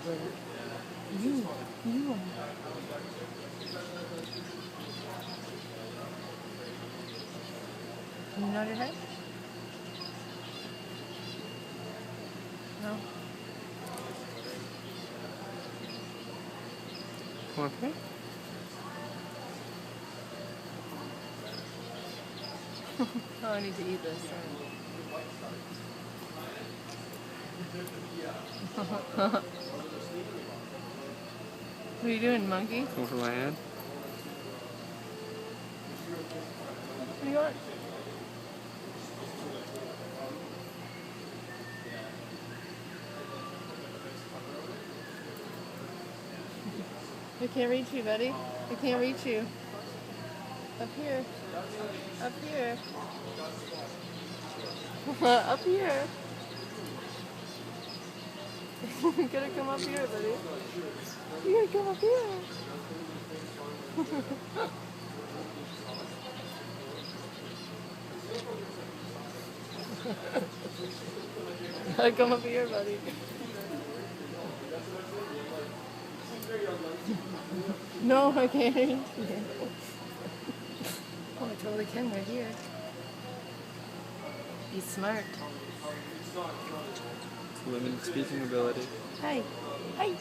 You. Can you nod your head? No. Come up here. Oh, I need to eat this. What are you doing, monkey? Over my head. What do you want? I can't reach you, buddy. I can't reach you. Up here. Up here. Up here. You gotta come up here, buddy. You gotta come up here. You gotta come up here, buddy. No, I can't reach you. Oh, I totally can right here. Be smart. Limited speaking ability. Hi. Hi.